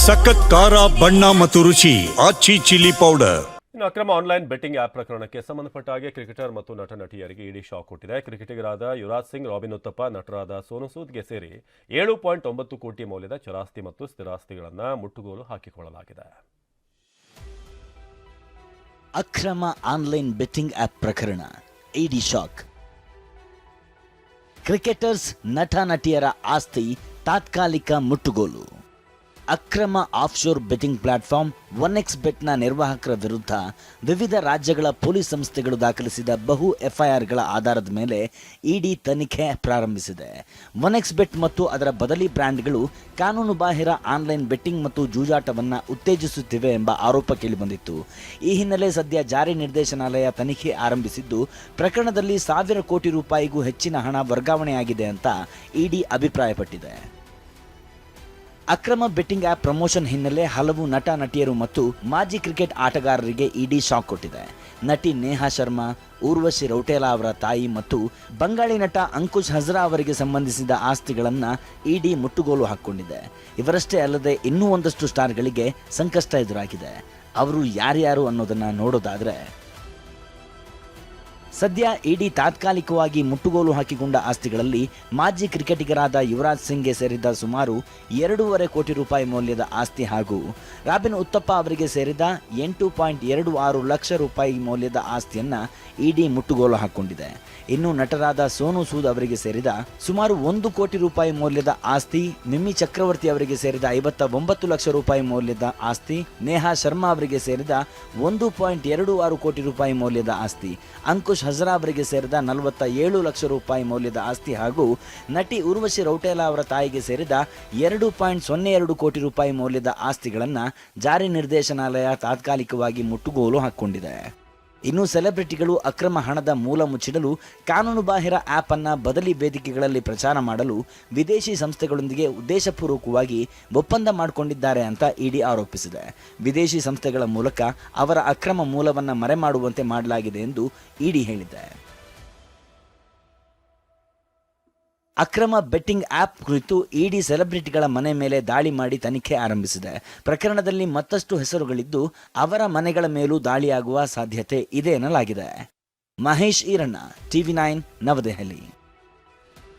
ಸಖತ್ ಖಾರ ಬಣ್ಣ ಮತ್ತು ರುಚಿ ಆಚಿ ಚಿಲ್ಲಿ ಪೌಡರ್. ಇನ್ನು ಅಕ್ರಮ ಆನ್ಲೈನ್ ಬೆಟ್ಟಿಂಗ್ ಆಪ್ ಪ್ರಕರಣಕ್ಕೆ ಸಂಬಂಧಪಟ್ಟ ಹಾಗೆ ಕ್ರಿಕೆಟರ್ ಮತ್ತು ನಟ ನಟಿಯರಿಗೆ ಇಡಿ ಶಾಕ್ ಕೊಟ್ಟಿದೆ. ಕ್ರಿಕೆಟಿಗರಾದ ಯುವರಾಜ್ ಸಿಂಗ್, ರಾಬಿನ್ ಉತ್ತಪ್ಪ, ನಟರಾದ ಸೋನು ಸೂದ್ಗೆ ಸೇರಿ 7.9 ಕೋಟಿ ಮೌಲ್ಯದ ಚರಾಸ್ತಿ ಮತ್ತು ಸ್ಥಿರಾಸ್ತಿಗಳನ್ನು ಮುಟ್ಟುಗೋಲು ಹಾಕಿಕೊಳ್ಳಲಾಗಿದೆ. ಅಕ್ರಮ ಆನ್ಲೈನ್ ಬೆಟ್ಟಿಂಗ್ ಆಪ್ ಪ್ರಕರಣ, ಇಡಿ ಶಾಕ್. ಕ್ರಿಕೆಟರ್ಸ್, ನಟ ನಟಿಯರ ಆಸ್ತಿ ತಾತ್ಕಾಲಿಕ ಮುಟ್ಟುಗೋಲು. ಅಕ್ರಮ ಆಫ್ಶೋರ್ ಬೆಟ್ಟಿಂಗ್ ಪ್ಲಾಟ್ಫಾರ್ಮ್ OneXBet ನಿರ್ವಾಹಕರ ವಿರುದ್ಧ ವಿವಿಧ ರಾಜ್ಯಗಳ ಪೊಲೀಸ್ ಸಂಸ್ಥೆಗಳು ದಾಖಲಿಸಿದ ಬಹು ಎಫ್ಐಆರ್ಗಳ ಆಧಾರದ ಮೇಲೆ ಇಡಿ ತನಿಖೆ ಪ್ರಾರಂಭಿಸಿದೆ. OneXBet ಮತ್ತು ಅದರ ಬದಲಿ ಬ್ರ್ಯಾಂಡ್ಗಳು ಕಾನೂನುಬಾಹಿರ ಆನ್ಲೈನ್ ಬೆಟ್ಟಿಂಗ್ ಮತ್ತು ಜೂಜಾಟವನ್ನು ಉತ್ತೇಜಿಸುತ್ತಿವೆ ಎಂಬ ಆರೋಪ ಕೇಳಿಬಂದಿತ್ತು. ಈ ಹಿನ್ನೆಲೆ ಸದ್ಯ ಜಾರಿ ನಿರ್ದೇಶನಾಲಯ ತನಿಖೆ ಆರಂಭಿಸಿದ್ದು, ಪ್ರಕರಣದಲ್ಲಿ 1,000 ಕೋಟಿ ರೂಪಾಯಿಗೂ ಹೆಚ್ಚಿನ ಹಣ ವರ್ಗಾವಣೆಯಾಗಿದೆ ಅಂತ ಇಡಿ ಅಭಿಪ್ರಾಯಪಟ್ಟಿದೆ. ಅಕ್ರಮ ಬೆಟ್ಟಿಂಗ್ ಆಪ್ ಪ್ರಮೋಷನ್ ಹಿನ್ನೆಲೆ ಹಲವು ನಟ ನಟಿಯರು ಮತ್ತು ಮಾಜಿ ಕ್ರಿಕೆಟ್ ಆಟಗಾರರಿಗೆ ಇಡಿ ಶಾಕ್ ಕೊಟ್ಟಿದೆ. ನಟಿ ನೇಹಾ ಶರ್ಮಾ, ಊರ್ವಶಿ ರೌಟೇಲಾ ಅವರ ತಾಯಿ ಮತ್ತು ಬಂಗಾಳಿ ನಟ ಅಂಕುಶ್ ಹಜ್ರಾ ಅವರಿಗೆ ಸಂಬಂಧಿಸಿದ ಆಸ್ತಿಗಳನ್ನು ಇಡಿ ಮುಟ್ಟುಗೋಲು ಹಾಕಿಕೊಂಡಿದೆ. ಇವರಷ್ಟೇ ಅಲ್ಲದೆ ಇನ್ನೂ ಒಂದಷ್ಟು ಸ್ಟಾರ್ಗಳಿಗೆ ಸಂಕಷ್ಟ ಎದುರಾಗಿದೆ. ಅವರು ಯಾರ್ಯಾರು ಅನ್ನೋದನ್ನು ನೋಡೋದಾದರೆ, ಸದ್ಯ ಇಡಿ ತಾತ್ಕಾಲಿಕವಾಗಿ ಮುಟ್ಟುಗೋಲು ಹಾಕಿಕೊಂಡ ಆಸ್ತಿಗಳಲ್ಲಿ ಮಾಜಿ ಕ್ರಿಕೆಟಿಗರಾದ ಯುವರಾಜ್ ಸಿಂಗ್ಗೆ ಸೇರಿದ ಸುಮಾರು 2.5 ಕೋಟಿ ರೂಪಾಯಿ ಮೌಲ್ಯದ ಆಸ್ತಿ ಹಾಗೂ ರಾಬಿನ್ ಉತ್ತಪ್ಪ ಅವರಿಗೆ ಸೇರಿದ 8.26 ಲಕ್ಷ ರೂಪಾಯಿ ಮೌಲ್ಯದ ಆಸ್ತಿಯನ್ನು ಇಡಿ ಮುಟ್ಟುಗೋಲು ಹಾಕಿಕೊಂಡಿದೆ. ಇನ್ನು ನಟರಾದ ಸೋನು ಸೂದ್ ಅವರಿಗೆ ಸೇರಿದ ಸುಮಾರು 1 ಕೋಟಿ ರೂಪಾಯಿ ಮೌಲ್ಯದ ಆಸ್ತಿ, ಮಿಮ್ಮಿ ಚಕ್ರವರ್ತಿ ಅವರಿಗೆ ಸೇರಿದ 59 ಲಕ್ಷ ರೂಪಾಯಿ ಮೌಲ್ಯದ ಆಸ್ತಿ, ನೇಹಾ ಶರ್ಮಾ ಅವರಿಗೆ ಸೇರಿದ 1.26 ಕೋಟಿ ರೂಪಾಯಿ ಮೌಲ್ಯದ ಆಸ್ತಿ, ಅಂಕುಶ್ ಹಜ್ರಾ ಅವರಿಗೆ ಸೇರಿದ 47 ಲಕ್ಷ ರೂಪಾಯಿ ಮೌಲ್ಯದ ಆಸ್ತಿ ಹಾಗೂ ನಟಿ ಊರ್ವಶಿ ರೌಟೇಲಾ ಅವರ ತಾಯಿಗೆ ಸೇರಿದ 2.02 ಕೋಟಿ ರೂಪಾಯಿ ಮೌಲ್ಯದ ಆಸ್ತಿಗಳನ್ನು ಜಾರಿ ನಿರ್ದೇಶನಾಲಯ ತಾತ್ಕಾಲಿಕವಾಗಿ ಮುಟ್ಟುಗೋಲು ಹಾಕಿಕೊಂಡಿದೆ. ಇನ್ನು ಸೆಲೆಬ್ರಿಟಿಗಳು ಅಕ್ರಮ ಹಣದ ಮೂಲ ಮುಚ್ಚಿಡಲು ಕಾನೂನುಬಾಹಿರ ಆ್ಯಪ್ ಅನ್ನು ಬದಲಿ ವೇದಿಕೆಗಳಲ್ಲಿ ಪ್ರಚಾರ ಮಾಡಲು ವಿದೇಶಿ ಸಂಸ್ಥೆಗಳೊಂದಿಗೆ ಉದ್ದೇಶಪೂರ್ವಕವಾಗಿ ಒಪ್ಪಂದ ಮಾಡಿಕೊಂಡಿದ್ದಾರೆ ಅಂತ ಇಡಿ ಆರೋಪಿಸಿದೆ. ವಿದೇಶಿ ಸಂಸ್ಥೆಗಳ ಮೂಲಕ ಅವರ ಅಕ್ರಮ ಮೂಲವನ್ನು ಮರೆಮಾಡುವಂತೆ ಮಾಡಲಾಗಿದೆ ಎಂದು ಇಡಿ ಹೇಳಿದೆ. ಅಕ್ರಮ ಬೆಟ್ಟಿಂಗ್ ಆಪ್ ಕುರಿತು ಇಡಿ ಸೆಲೆಬ್ರಿಟಿಗಳ ಮನೆ ಮೇಲೆ ದಾಳಿ ಮಾಡಿ ತನಿಖೆ ಆರಂಭಿಸಿದೆ. ಪ್ರಕರಣದಲ್ಲಿ ಮತ್ತಷ್ಟು ಹೆಸರುಗಳಿದ್ದು, ಅವರ ಮನೆಗಳ ಮೇಲೂ ದಾಳಿಯಾಗುವ ಸಾಧ್ಯತೆ ಇದೆ ಎನ್ನಲಾಗಿದೆ. ಮಹೇಶ್ ಈರಣ್ಣ, TV9, ನವದೆಹಲಿ.